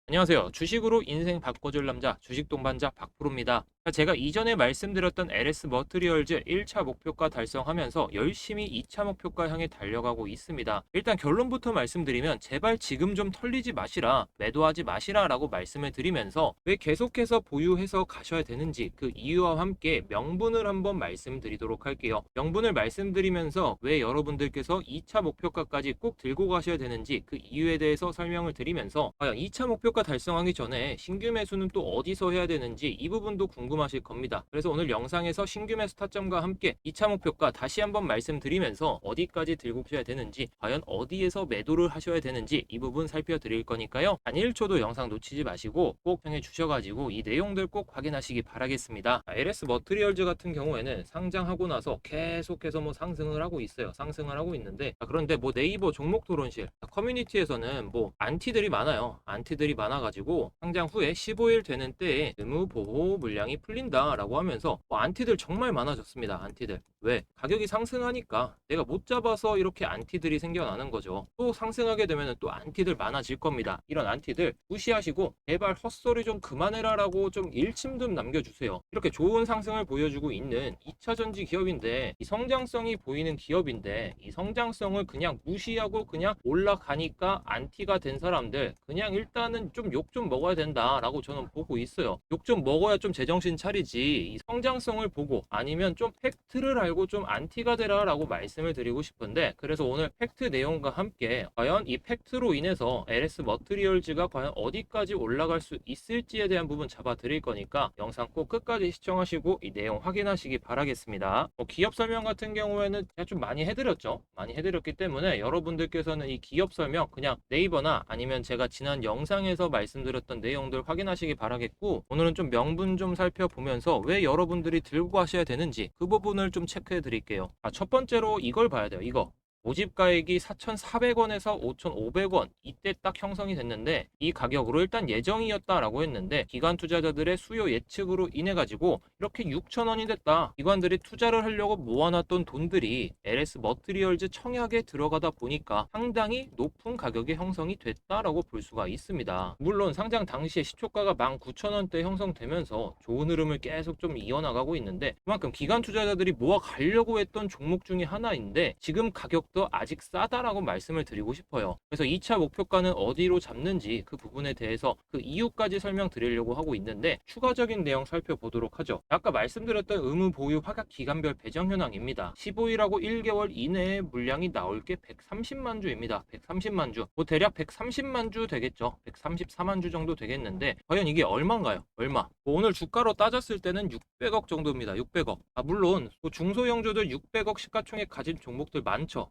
안녕하세요. 주식으로 인생 바꿔줄 남자, 주식 동반자 박프로입니다. 제가 이전에 말씀드렸던 LS 머트리얼즈 1차 목표가 달성하면서 열심히 2차 목표가 향해 달려가고 있습니다. 일단 결론부터 말씀드리면 제발 지금 좀 털리지 마시라, 매도하지 마시라 라고 말씀을 드리면서 왜 계속해서 보유해서 가셔야 되는지 그 이유와 함께 명분을 한번 말씀드리도록 할게요. 명분을 말씀드리면서 왜 여러분들께서 2차 목표가까지 꼭 들고 가셔야 되는지 그 이유에 대해서 설명을 드리면서 과연 2차 목표가 달성하기 전에 신규 매수는 또 어디서 해야 되는지 이 부분도 궁금하실 겁니다. 그래서 오늘 영상에서 신규 매수 타점과 함께 2차 목표가 다시 한번 말씀드리면서 어디까지 들고 가셔야 되는지, 과연 어디에서 매도를 하셔야 되는지 이 부분 살펴드릴 거니까요. 단 1초도 영상 놓치지 마시고 꼭 평해 주셔가지고 이 내용들 꼭 확인하시기 바라겠습니다. LS 머트리얼즈 같은 경우에는 상장하고 나서 계속해서 상승을 하고 있어요. 상승을 하고 있는데, 그런데 네이버 종목 토론실 커뮤니티에서는 안티들이 많아요. 안티들이 많아가지고 상장 후에 15일 되는 때에 의무 보호 물량이 풀린다라고 하면서 안티들 정말 많아졌습니다. 안티들. 왜? 가격이 상승하니까 내가 못 잡아서 이렇게 안티들이 생겨나는 거죠. 또 상승하게 되면 또 안티들 많아질 겁니다. 이런 안티들 무시하시고 제발 헛소리 좀 그만해라라고 좀 일침 좀 남겨주세요. 이렇게 좋은 상승을 보여주고 있는 2차전지 기업인데, 이 성장성이 보이는 기업인데 이 성장성을 그냥 무시하고 그냥 올라가니까 안티가 된 사람들 그냥 일단은 좀 욕 좀 먹어야 된다라고 저는 보고 있어요. 욕 좀 먹어야 좀 제정신 차리지. 이 성장성을 보고 아니면 좀 팩트를 알고 좀 안티가 되라라고 말씀을 드리고 싶은데, 그래서 오늘 팩트 내용과 함께 과연 이 팩트로 인해서 LS 머트리얼즈가 과연 어디까지 올라갈 수 있을지에 대한 부분 잡아 드릴 거니까 영상 꼭 끝까지 시청하시고 이 내용 확인하시기 바라겠습니다. 기업 설명 같은 경우에는 제가 좀 많이 해드렸죠. 많이 해드렸기 때문에 여러분들께서는 이 기업 설명 그냥 네이버나 아니면 제가 지난 영상에서 말씀드렸던 내용들 확인하시기 바라겠고, 오늘은 좀 명분 좀 살펴보면서 왜 여러분들이 들고 가셔야 되는지 그 부분을 좀 체크해 드릴게요. 첫 번째로 이걸 봐야 돼요. 이거. 모집가액이 4,400원에서 5,500원 이때 딱 형성이 됐는데, 이 가격으로 일단 예정이었다라고 했는데 기관 투자자들의 수요 예측으로 인해 가지고 이렇게 6,000원이 됐다. 기관들이 투자를 하려고 모아놨던 돈들이 LS 머트리얼즈 청약에 들어가다 보니까 상당히 높은 가격에 형성이 됐다라고 볼 수가 있습니다. 물론 상장 당시에 시초가가 19,000원대 형성되면서 좋은 흐름을 계속 좀 이어나가고 있는데, 그만큼 기관 투자자들이 모아 가려고 했던 종목 중에 하나인데 지금 가격도 아직 싸다라고 말씀을 드리고 싶어요. 그래서 2차 목표가는 어디로 잡는지 그 부분에 대해서 그 이유까지 설명드리려고 하고 있는데, 추가적인 내용 살펴보도록 하죠. 아까 말씀드렸던 의무 보유 화각 기간별 배정 현황입니다. 15일하고 1개월 이내에 물량이 나올 게 130만 주입니다. 130만 주. 대략 130만 주 되겠죠. 134만 주 정도 되겠는데 과연 이게 얼마인가요? 얼마? 오늘 주가로 따졌을 때는 600억 정도입니다. 600억. 물론 중소형주들 600억 시가총액 가진 종목들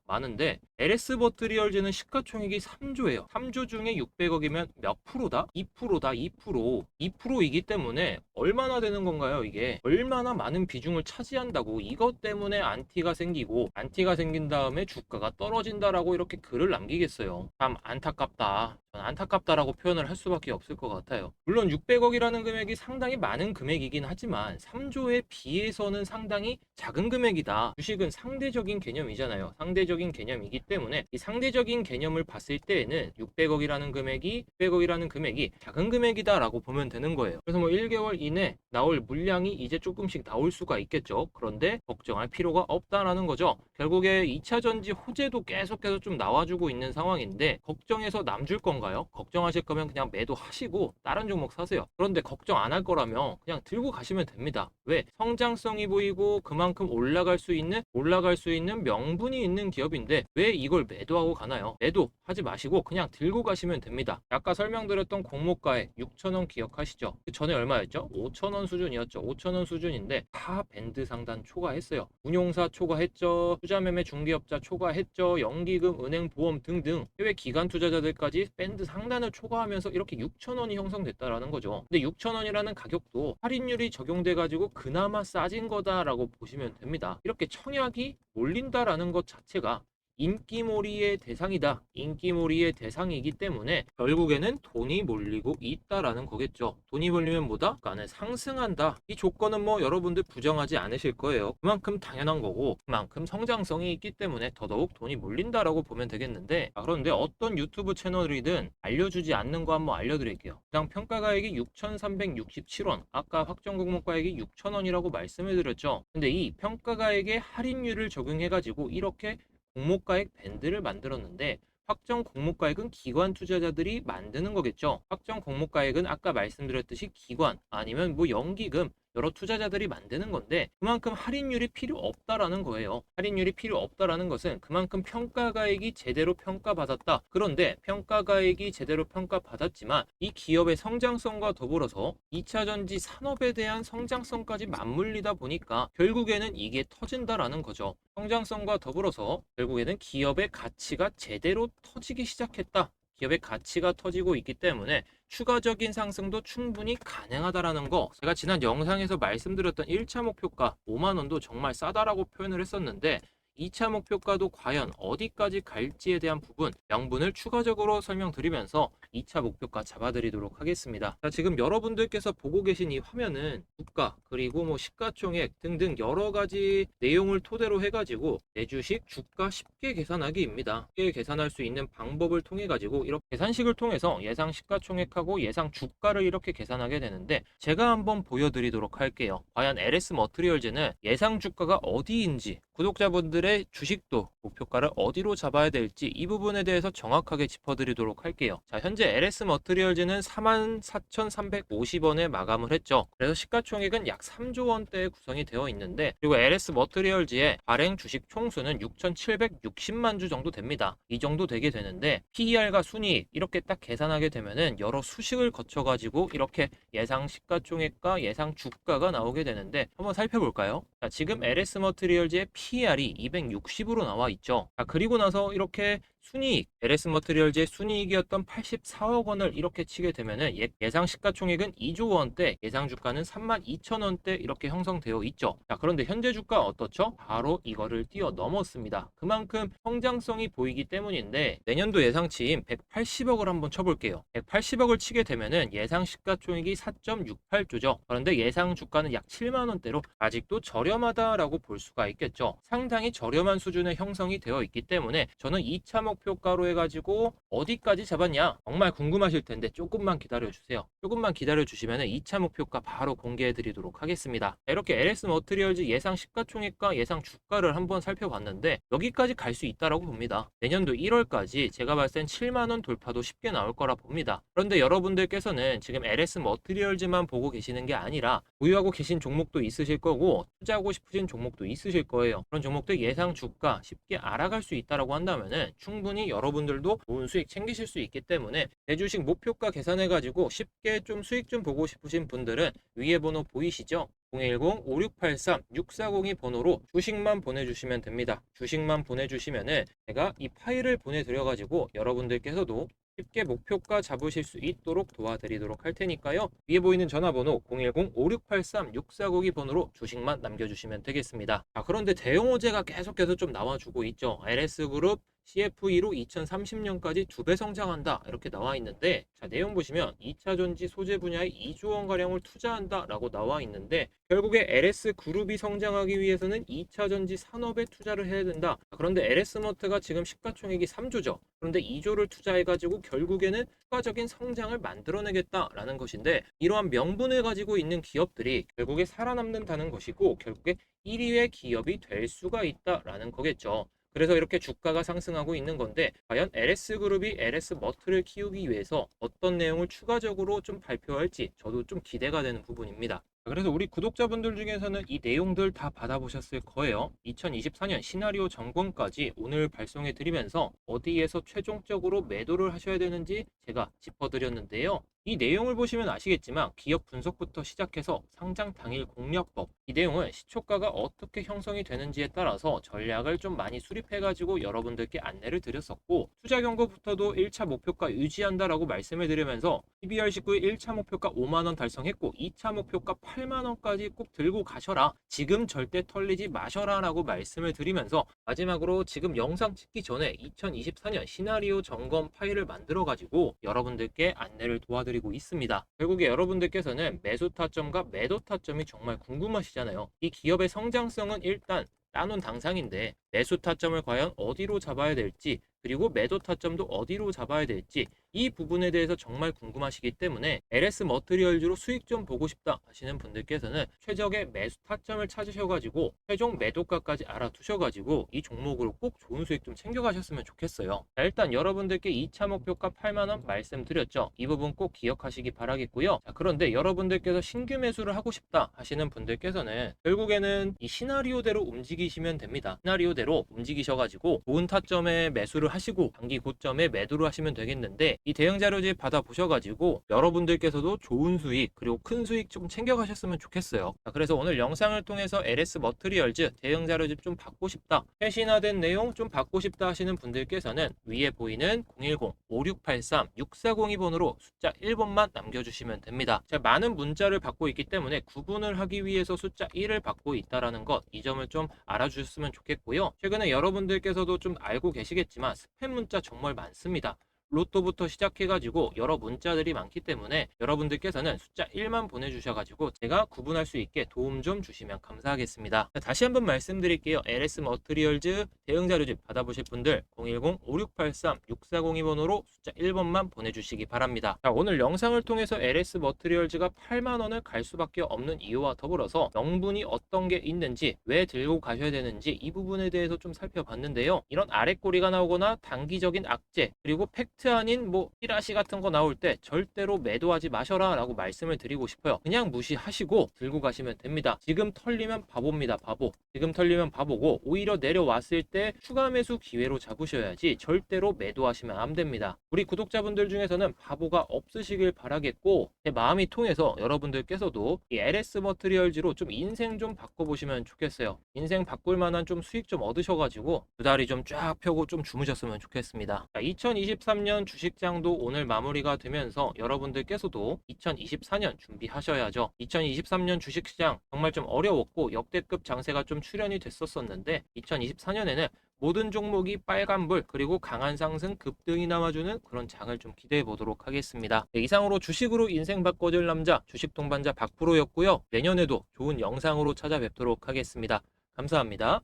많은데 LS 머트리얼즈는 시가총액이 3조예요. 3조 중에 600억이면 몇 프로다? 2%다. 2%. 2%이기 때문에 얼마나 되는 건가요? 이게 얼마나 많은 비중을 차지한다고 이것 때문에 안티가 생긴 다음에 주가가 떨어진다라고 이렇게 글을 남기겠어요. 참 안타깝다. 안타깝다라고 표현을 할 수밖에 없을 것 같아요. 물론 600억이라는 금액이 상당히 많은 금액이긴 하지만 3조에 비해서는 상당히 작은 금액이다. 주식은 상대적인 개념이잖아요. 상대적인 개념이기 때문에 이 상대적인 개념을 봤을 때에는 600억이라는 금액이 작은 금액이다라고 보면 되는 거예요. 그래서 1개월 이내 나올 물량이 이제 조금씩 나올 수가 있겠죠. 그런데 걱정할 필요가 없다라는 거죠. 결국에 2차 전지 호재도 계속해서 좀 나와주고 있는 상황인데 걱정해서 남줄 건가요? 걱정하실 거면 그냥 매도하시고 다른 종목 사세요. 그런데 걱정 안 할 거라면 그냥 들고 가시면 됩니다. 왜? 성장성이 보이고 그만큼 올라갈 수 있는 명분이 있는 기업인데 왜 이걸 매도하고 가나요? 매도하지 마시고 그냥 들고 가시면 됩니다. 아까 설명드렸던 공모가에 6,000원 기억하시죠? 그 전에 얼마였죠? 5,000원 수준이었죠. 5,000원 수준인데 다 밴드 상단 초과했어요. 운용사 초과했죠. 투자매매 중개업자 초과했죠. 연기금, 은행, 보험 등등 해외 기관 투자자들까지 밴드 상단을 초과하면서 이렇게 6,000원이 형성됐다라는 거죠. 근데 6,000원이라는 가격도 할인율이 적용돼 가지고 그나마 싸진 거다라고 보시면 됩니다. 이렇게 청약이 몰린다라는 것 자체가 인기몰이의 대상이다. 인기몰이의 대상이기 때문에 결국에는 돈이 몰리고 있다라는 거겠죠. 돈이 몰리면 뭐다? 주가는 상승한다. 이 조건은 뭐 여러분들 부정하지 않으실 거예요. 그만큼 당연한 거고 그만큼 성장성이 있기 때문에 더더욱 돈이 몰린다라고 보면 되겠는데, 그런데 어떤 유튜브 채널이든 알려주지 않는 거 한번 알려드릴게요. 시장 평가가액이 6,367원, 아까 확정 공모가액이 6,000원이라고 말씀을 드렸죠. 근데 이 평가가액에 할인율을 적용해가지고 이렇게 공모가액 밴드를 만들었는데, 확정 공모가액은 기관 투자자들이 만드는 거겠죠. 확정 공모가액은 아까 말씀드렸듯이 기관 아니면 뭐 연기금 여러 투자자들이 만드는 건데, 그만큼 할인율이 필요 없다라는 거예요. 할인율이 필요 없다라는 것은 그만큼 평가가액이 제대로 평가받았다. 그런데 평가가액이 제대로 평가받았지만 이 기업의 성장성과 더불어서 2차전지 산업에 대한 성장성까지 맞물리다 보니까 결국에는 이게 터진다라는 거죠. 성장성과 더불어서 결국에는 기업의 가치가 제대로 터지기 시작했다. 기업의 가치가 터지고 있기 때문에 추가적인 상승도 충분히 가능하다라는 거, 제가 지난 영상에서 말씀드렸던 1차 목표가 5만 원도 정말 싸다라고 표현을 했었는데 2차 목표가도 과연 어디까지 갈지에 대한 부분 명분을 추가적으로 설명드리면서 2차 목표가 잡아드리도록 하겠습니다. 자, 지금 여러분들께서 보고 계신 이 화면은 주가 그리고 뭐 시가총액 등등 여러 가지 내용을 토대로 해가지고 내 주식 주가 쉽게 계산하기입니다. 쉽게 계산할 수 있는 방법을 통해 가지고 이렇게 계산식을 통해서 예상 시가총액하고 예상 주가를 이렇게 계산하게 되는데, 제가 한번 보여드리도록 할게요. 과연 LS 머트리얼즈는 예상 주가가 어디인지, 구독자분들의 주식도 목표가를 어디로 잡아야 될지 이 부분에 대해서 정확하게 짚어드리도록 할게요. 자, 현재 LS 머트리얼즈는 44,350원에 마감을 했죠. 그래서 시가총액은 약 3조 원대에 구성이 되어 있는데, 그리고 LS 머트리얼즈의 발행 주식 총수는 6,760만 주 정도 됩니다. 이 정도 되게 되는데 PER과 순이익 이렇게 딱 계산하게 되면은 여러 수식을 거쳐가지고 이렇게 예상 시가총액과 예상 주가가 나오게 되는데, 한번 살펴볼까요? 자, 지금 LS 머트리얼즈의 PER이 260으로 나와 있죠. 자, 그리고 나서 이렇게 순이익, LS 머트리얼즈의 순이익이었던 84억 원을 이렇게 치게 되면은 예상 시가총액은 2조 원대, 예상 주가는 32,000원대 이렇게 형성되어 있죠. 자, 그런데 현재 주가 어떻죠? 바로 이거를 뛰어넘었습니다. 그만큼 성장성이 보이기 때문인데, 내년도 예상치인 180억을 한번 쳐볼게요. 180억을 치게 되면은 예상 시가총액이 4.68조죠. 그런데 예상 주가는 약 7만 원대로 아직도 저렴하다라고 볼 수가 있겠죠. 상당히 저렴한 수준의 형성이 되어 있기 때문에 저는 2차 목표가로 해가지고 어디까지 잡았냐 정말 궁금하실 텐데 조금만 기다려주세요. 조금만 기다려주시면 2차 목표가 바로 공개해드리도록 하겠습니다. 이렇게 LS 머트리얼즈 예상 시가총액과 예상 주가를 한번 살펴봤는데 여기까지 갈 수 있다라고 봅니다. 내년도 1월까지 제가 봤을 땐 7만 원 돌파도 쉽게 나올 거라 봅니다. 그런데 여러분들께서는 지금 LS 머트리얼즈만 보고 계시는 게 아니라 보유하고 계신 종목도 있으실 거고 투자하고 싶으신 종목도 있으실 거예요. 그런 종목들 예상 주가 쉽게 알아갈 수 있다라고 한다면은 충분히 여러분들도 좋은 수익 챙기실 수 있기 때문에 내 주식 목표가 계산해 가지고 쉽게 좀 수익 좀 보고 싶으신 분들은 위에 번호 보이시죠? 010-5683-6402 번호로 주식만 보내주시면 됩니다. 주식만 보내주시면은 제가 이 파일을 보내드려가지고 여러분들께서도 쉽게 목표가 잡으실 수 있도록 도와드리도록 할 테니까요. 위에 보이는 전화번호 010-5683-6402 번호로 주식만 남겨주시면 되겠습니다. 자, 그런데 대형 호재가 계속해서 좀 나와주고 있죠. LS그룹 CFE로 2030년까지 2배 성장한다 이렇게 나와 있는데, 자, 내용 보시면 2차 전지 소재 분야에 2조 원 가량을 투자한다 라고 나와 있는데, 결국에 LS그룹이 성장하기 위해서는 2차 전지 산업에 투자를 해야 된다. 그런데 LS머트가 지금 시가총액이 3조죠. 그런데 2조를 투자해가지고 결국에는 추가적인 성장을 만들어내겠다라는 것인데, 이러한 명분을 가지고 있는 기업들이 결국에 살아남는다는 것이고 결국에 1위의 기업이 될 수가 있다라는 거겠죠. 그래서 이렇게 주가가 상승하고 있는 건데, 과연 LS그룹이 LS머트를 키우기 위해서 어떤 내용을 추가적으로 좀 발표할지 저도 좀 기대가 되는 부분입니다. 그래서 우리 구독자분들 중에서는 이 내용들 다 받아보셨을 거예요. 2024년 시나리오 점검까지 오늘 발송해 드리면서 어디에서 최종적으로 매도를 하셔야 되는지 제가 짚어드렸는데요. 이 내용을 보시면 아시겠지만 기업 분석부터 시작해서 상장 당일 공략법, 이 내용은 시초가가 어떻게 형성이 되는지에 따라서 전략을 좀 많이 수립해가지고 여러분들께 안내를 드렸었고, 투자 경고부터도 1차 목표가 유지한다라고 말씀을 드리면서 12월 19일 1차 목표가 5만 원 달성했고 2차 목표가 8만 원까지 꼭 들고 가셔라, 지금 절대 털리지 마셔라 라고 말씀을 드리면서, 마지막으로 지금 영상 찍기 전에 2024년 시나리오 점검 파일을 만들어 가지고 여러분들께 안내를 도와드리고 있습니다. 결국에 여러분들께서는 매수 타점과 매도 타점이 정말 궁금하시잖아요. 이 기업의 성장성은 일단 따놓은 당상인데 매수 타점을 과연 어디로 잡아야 될지, 그리고 매도 타점도 어디로 잡아야 될지, 이 부분에 대해서 정말 궁금하시기 때문에 LS 머트리얼즈로 수익 좀 보고 싶다 하시는 분들께서는 최적의 매수 타점을 찾으셔가지고 최종 매도가까지 알아두셔가지고 이 종목으로 꼭 좋은 수익 좀 챙겨가셨으면 좋겠어요. 자, 일단 여러분들께 2차 목표가 8만원 말씀드렸죠. 이 부분 꼭 기억하시기 바라겠고요. 자, 그런데 여러분들께서 신규 매수를 하고 싶다 하시는 분들께서는 결국에는 이 시나리오대로 움직이시면 됩니다. 시나리오대로 움직이셔가지고 좋은 타점에 매수를 하시고 단기 고점에 매도를 하시면 되겠는데, 이 대응 자료집 받아보셔가지고 여러분들께서도 좋은 수익 그리고 큰 수익 좀 챙겨가셨으면 좋겠어요. 자, 그래서 오늘 영상을 통해서 LS 머트리얼즈 대응 자료집 좀 받고 싶다, 최신화된 내용 좀 받고 싶다 하시는 분들께서는 위에 보이는 010-5683-6402번으로 숫자 1번만 남겨주시면 됩니다. 자, 많은 문자를 받고 있기 때문에 구분을 하기 위해서 숫자 1을 받고 있다는 것, 이 점을 좀 알아주셨으면 좋겠고요. 최근에 여러분들께서도 좀 알고 계시겠지만 스팸 문자 정말 많습니다. 로또부터 시작해가지고 여러 문자들이 많기 때문에 여러분들께서는 숫자 1만 보내주셔가지고 제가 구분할 수 있게 도움 좀 주시면 감사하겠습니다. 자, 다시 한번 말씀드릴게요. LS 머트리얼즈 대응 자료집 받아보실 분들 010-5683-6402번으로 숫자 1번만 보내주시기 바랍니다. 자, 오늘 영상을 통해서 LS 머트리얼즈가 8만원을 갈 수밖에 없는 이유와 더불어서 명분이 어떤 게 있는지, 왜 들고 가셔야 되는지, 이 부분에 대해서 좀 살펴봤는데요. 이런 아랫꼬리가 나오거나 단기적인 악재, 그리고 팩트 아닌 뭐 찌라시 같은 거 나올 때 절대로 매도하지 마셔라 라고 말씀을 드리고 싶어요. 그냥 무시하시고 들고 가시면 됩니다. 지금 털리면 바보입니다. 바보. 지금 털리면 바보고, 오히려 내려왔을 때 추가 매수 기회로 잡으셔야지 절대로 매도하시면 안 됩니다. 우리 구독자분들 중에서는 바보가 없으시길 바라겠고, 제 마음이 통해서 여러분들께서도 이 LS 머트리얼즈로 좀 인생 좀 바꿔보시면 좋겠어요. 인생 바꿀 만한 좀 수익 좀 얻으셔가지고 두 다리 좀 쫙 펴고 좀 주무셨으면 좋겠습니다. 자, 2023년 주식장도 오늘 마무리가 되면서 여러분들께서도 2024년 준비하셔야죠. 2023년 주식시장 정말 좀 어려웠고 역대급 장세가 좀 출현이 됐었는데 2024년에는 모든 종목이 빨간불 그리고 강한 상승 급등이 나와주는 그런 장을 좀 기대해 보도록 하겠습니다. 네, 이상으로 주식으로 인생 바꿔줄 남자 주식 동반자 박프로였고요. 내년에도 좋은 영상으로 찾아뵙도록 하겠습니다. 감사합니다.